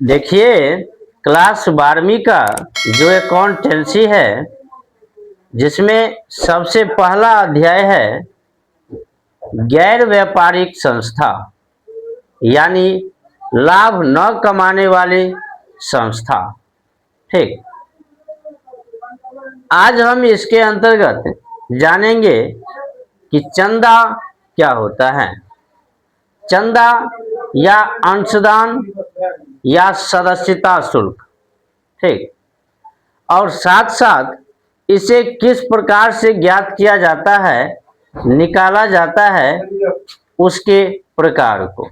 देखिए, क्लास 12वीं का जो अकाउंटेंसी है, जिसमें सबसे पहला अध्याय है गैर व्यापारिक संस्था, यानी लाभ न कमाने वाली संस्था। ठीक, आज हम इसके अंतर्गत जानेंगे कि चंदा क्या होता है। चंदा या अंशदान या सदस्यता शुल्क। ठीक, और साथ साथ इसे किस प्रकार से ज्ञात किया जाता है, निकाला जाता है, उसके प्रकार को।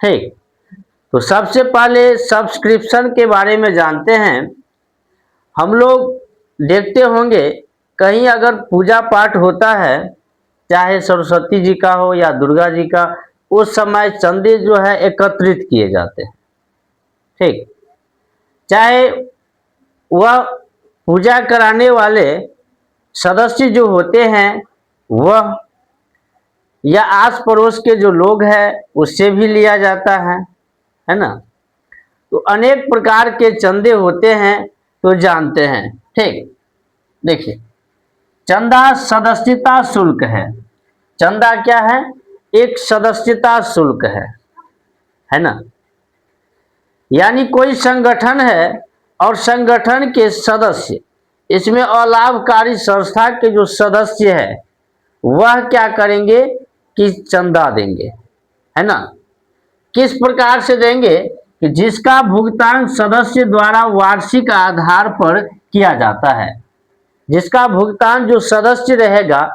ठीक, तो सबसे पहले सब्सक्रिप्शन के बारे में जानते हैं। हम लोग देखते होंगे कहीं अगर पूजा पाठ होता है, चाहे सरस्वती जी का हो या दुर्गा जी का, उस समय चंदे जो है एकत्रित किए जाते हैं। ठीक, चाहे वह पूजा कराने वाले सदस्य जो होते हैं वह या आस पड़ोस के जो लोग हैं उससे भी लिया जाता है ना। तो अनेक प्रकार के चंदे होते हैं, तो जानते हैं। ठीक, देखिए, चंदा सदस्यता शुल्क है। चंदा क्या है? एक सदस्यता शुल्क है ना। यानी कोई संगठन है और संगठन के सदस्य, इसमें अलाभकारी संस्था के जो सदस्य है वह क्या करेंगे कि चंदा देंगे, है ना। किस प्रकार से देंगे कि जिसका भुगतान सदस्य द्वारा वार्षिक आधार पर किया जाता है। जिसका भुगतान जो सदस्य रहेगा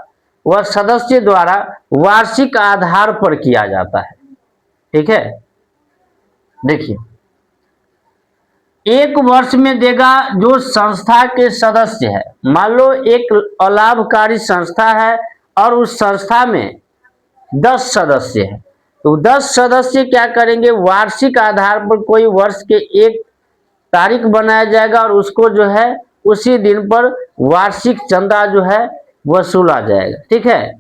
वह सदस्य द्वारा वार्षिक आधार पर किया जाता है। ठीक है, देखिए, एक वर्ष में देगा जो संस्था के सदस्य है। मान लो एक अलाभकारी संस्था है और उस संस्था में 10 सदस्य है, तो 10 सदस्य क्या करेंगे, वार्षिक आधार पर कोई वर्ष के एक तारीख बनाया जाएगा और उसको जो है उसी दिन पर वार्षिक चंदा जो है वसूला जाएगा। ठीक है,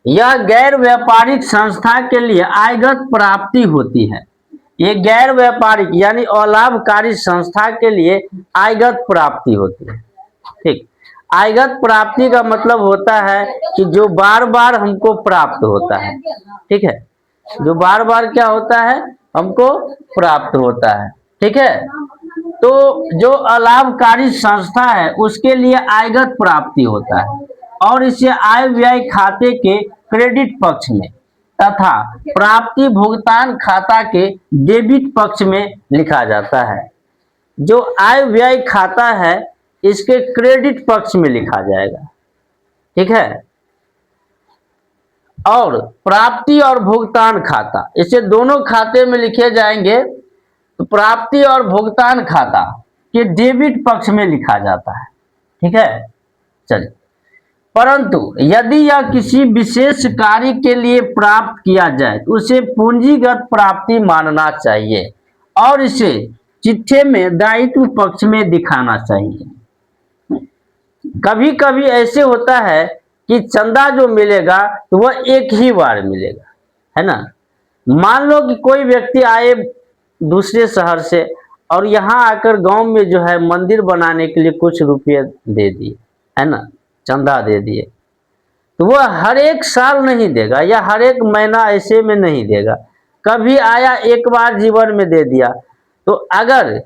यह गैर व्यापारिक संस्था के लिए आयगत प्राप्ति होती है। ये गैर व्यापारिक यानी अलाभकारी संस्था के लिए आयगत प्राप्ति होती है। ठीक, आयगत प्राप्ति का मतलब होता है कि जो बार बार हमको प्राप्त होता है। ठीक है, जो बार बार क्या होता है, हमको प्राप्त होता है। ठीक है, तो जो अलाभकारी संस्था है उसके लिए आयगत प्राप्ति होता है और इसे आय व्यय खाते के क्रेडिट पक्ष में तथा प्राप्ति भुगतान खाता के डेबिट पक्ष में लिखा जाता है। जो आय व्यय खाता है इसके क्रेडिट पक्ष में लिखा जाएगा। ठीक है, और प्राप्ति और भुगतान खाता, इसे दोनों खाते में लिखे जाएंगे। तो प्राप्ति और भुगतान खाता के डेबिट पक्ष में लिखा जाता है। ठीक है, चलिए, परंतु यदि यह किसी विशेष कार्य के लिए प्राप्त किया जाए तो उसे पूंजीगत प्राप्ति मानना चाहिए और इसे चिट्ठे में दायित्व पक्ष में दिखाना चाहिए। कभी कभी ऐसे होता है कि चंदा जो मिलेगा तो वह एक ही बार मिलेगा, है ना। मान लो कि कोई व्यक्ति आए दूसरे शहर से और यहाँ आकर गांव में जो है मंदिर बनाने के लिए कुछ रुपये दे दिए, है ना, चंदा दे दिए, तो वह हर एक साल नहीं देगा या हर एक महीना ऐसे में नहीं देगा। कभी आया एक बार जीवन में दे दिया। तो अगर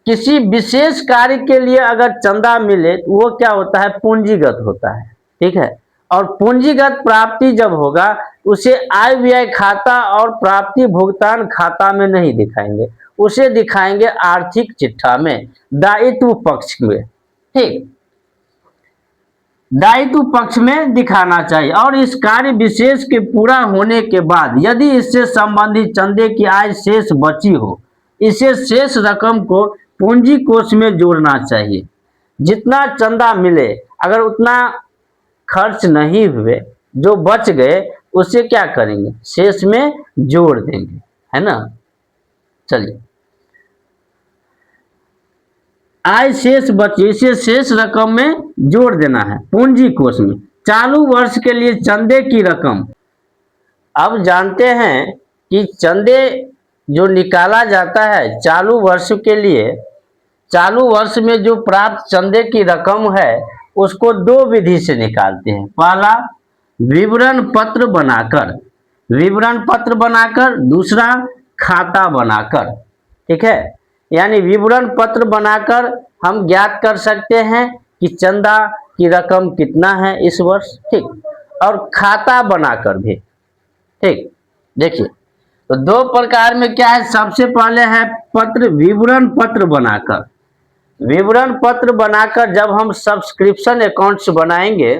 किसी विशेष कार्य के लिए अगर चंदा मिले तो वो क्या होता है, पूंजीगत होता है। ठीक है, और पूंजीगत प्राप्ति जब होगा उसे आय व्यय खाता और प्राप्ति भुगतान खाता में नहीं दिखाएंगे, उसे दिखाएंगे आर्थिक चिट्ठा में, दायित्व पक्ष में। ठीक, दायित्व पक्ष में दिखाना चाहिए। और इस कार्य विशेष के पूरा होने के बाद यदि इससे संबंधित चंदे की आय शेष बची हो, इसे शेष रकम को पूंजी कोष में जोड़ना चाहिए। जितना चंदा मिले अगर उतना खर्च नहीं हुए, जो बच गए उसे क्या करेंगे, शेष में जोड़ देंगे, है ना। चलिए, आय शेष बची, इसे शेष रकम में जोड़ देना है पूंजी कोष में। चालू वर्ष के लिए चंदे की रकम, अब जानते हैं कि चंदे जो निकाला जाता है चालू वर्ष के लिए, चालू वर्ष में जो प्राप्त चंदे की रकम है उसको दो विधि से निकालते हैं। पहला विवरण पत्र बनाकर, विवरण पत्र बनाकर, दूसरा खाता बनाकर। ठीक है, यानी विवरण पत्र बनाकर हम ज्ञात कर सकते हैं कि चंदा की रकम कितना है इस वर्ष। ठीक, और खाता बनाकर भी। ठीक, देखिए तो दो प्रकार में क्या है, सबसे पहले है पत्र, विवरण पत्र बनाकर। विवरण पत्र बनाकर जब हम सब्सक्रिप्शन अकाउंट्स बनाएंगे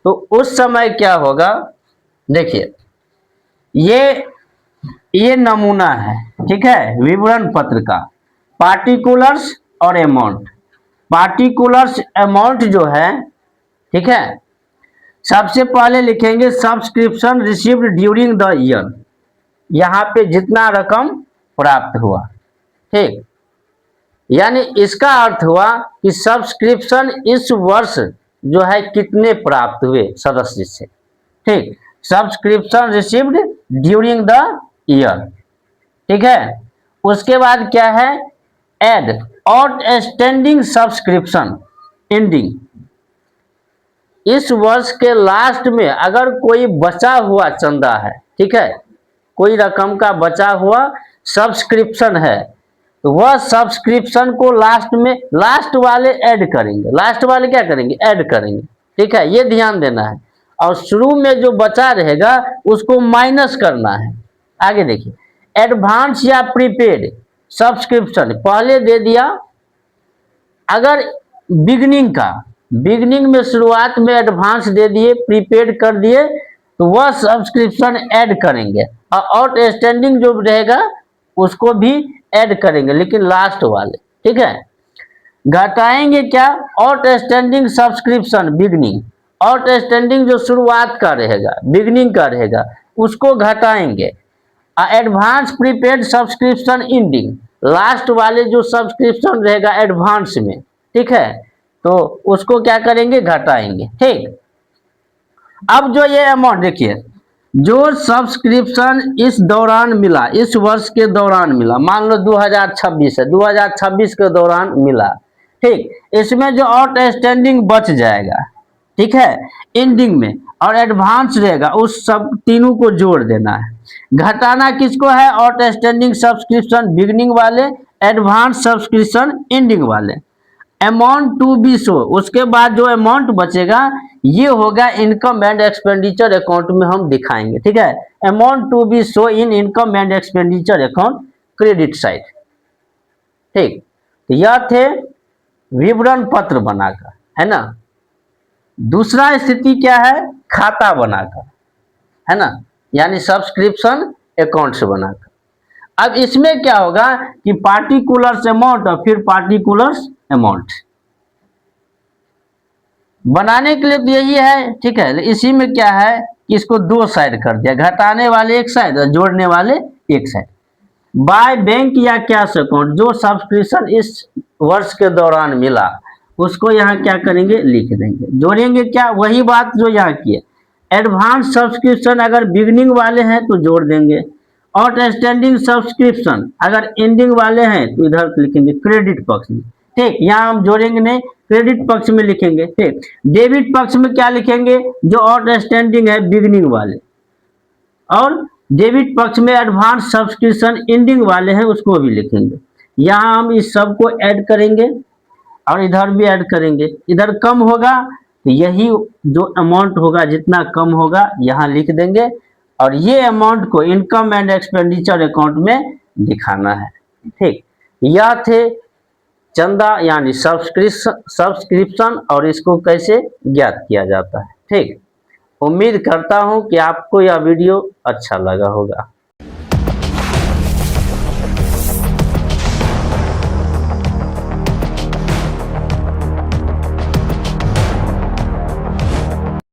तो उस समय क्या होगा, देखिए ये नमूना है। ठीक है, विवरण पत्र का पार्टिकुलर्स और अमाउंट। पार्टिकुलर्स अमाउंट जो है, ठीक है, सबसे पहले लिखेंगे subscription received during the year, यहाँ पे जितना रकम प्राप्त हुआ। ठीक, यानी इसका अर्थ हुआ कि सब्सक्रिप्शन इस वर्ष जो है कितने प्राप्त हुए सदस्य से। ठीक, subscription received during the year. ठीक है, उसके बाद क्या है, एड आउटस्टैंडिंग सब्सक्रिप्शन एंडिंग। इस वर्ष के लास्ट में अगर कोई बचा हुआ चंदा है, ठीक है, कोई रकम का बचा हुआ सब्सक्रिप्शन है, तो वह सब्सक्रिप्शन को लास्ट में, लास्ट वाले ऐड करेंगे। लास्ट वाले क्या करेंगे, ऐड करेंगे। ठीक है, ये ध्यान देना है। और शुरू में जो बचा रहेगा उसको माइनस करना है। आगे देखिए, एडवांस या प्रीपेड सब्सक्रिप्शन पहले दे दिया, अगर बिगनिंग का, बिगनिंग में शुरुआत में एडवांस दे दिए, प्रीपेड कर दिए, तो वह सब्सक्रिप्शन ऐड करेंगे। और आउटस्टैंडिंग जो रहेगा उसको भी ऐड करेंगे, लेकिन लास्ट वाले। ठीक है, घटाएंगे क्या, आउटस्टैंडिंग सब्सक्रिप्शन बिगनिंग, आउटस्टैंडिंग जो शुरुआत का रहेगा, बिगनिंग का रहेगा, उसको घटाएंगे। Advance prepaid subscription ending, last वाले जो सब्सक्रिप्शन रहेगा एडवांस में, ठीक है, तो उसको क्या करेंगे, घटाएंगे। ठीक, अब जो ये अमाउंट देखिए, जो सब्सक्रिप्शन इस दौरान मिला, इस वर्ष के दौरान मिला, मान लो 2026 है, 2026 के दौरान मिला। ठीक, इसमें जो आउटस्टैंडिंग बच जाएगा, ठीक है, एंडिंग में, और एडवांस रहेगा, उस सब तीनों को जोड़ देना है। घटाना किसको है, आउटस्टैंडिंग सब्सक्रिप्शन बिगनिंग वाले, एडवांस सब्सक्रिप्शन एंडिंग वाले। अमाउंट टू बी शो, उसके बाद जो अमाउंट बचेगा ये होगा इनकम एंड एक्सपेंडिचर अकाउंट में हम दिखाएंगे। ठीक है, amount to be show in income and expenditure account credit side. ठीक, तो यह थे विवरण पत्र बनाकर, है ना। दूसरा स्थिति क्या है, खाता बनाकर, है ना, यानी सब्सक्रिप्शन अकाउंट्स बनाकर। अब इसमें क्या होगा कि पार्टिकुलर्स अमाउंट और फिर पार्टिकुलर्स अमाउंट बनाने के लिए तो यही है। ठीक है, इसी में क्या है कि इसको दो साइड कर दिया, घटाने वाले एक साइड और जोड़ने वाले एक साइड। बाय बैंक या कैश अकाउंट, जो सब्सक्रिप्शन इस वर्ष के दौरान मिला उसको यहाँ क्या करेंगे, लिख देंगे। जोड़ेंगे क्या, वही बात जो यहाँ की है। एडवांस सब्सक्रिप्शन अगर बिगनिंग वाले हैं तो जोड़ देंगे, आउटस्टैंडिंग सब्सक्रिप्शन अगर एंडिंग वाले हैं तो इधर लिखेंगे क्रेडिट पक्ष में। ठीक, यहाँ हम जोड़ेंगे नहीं, क्रेडिट पक्ष में लिखेंगे। ठीक, डेबिट पक्ष में क्या लिखेंगे, जो आउटस्टैंडिंग है बिगनिंग वाले, और डेबिट पक्ष में एडवांस सब्सक्रिप्शन एंडिंग वाले हैं उसको भी लिखेंगे। यहाँ हम इस सब को ऐड करेंगे और इधर भी ऐड करेंगे। इधर कम होगा तो यही जो अमाउंट होगा जितना कम होगा यहाँ लिख देंगे, और ये अमाउंट को इनकम एंड एक्सपेंडिचर अकाउंट में दिखाना है। ठीक, यह थे चंदा यानी सब्सक्रिप्शन और इसको कैसे ज्ञात किया जाता है। ठीक, उम्मीद करता हूं कि आपको यह वीडियो अच्छा लगा होगा।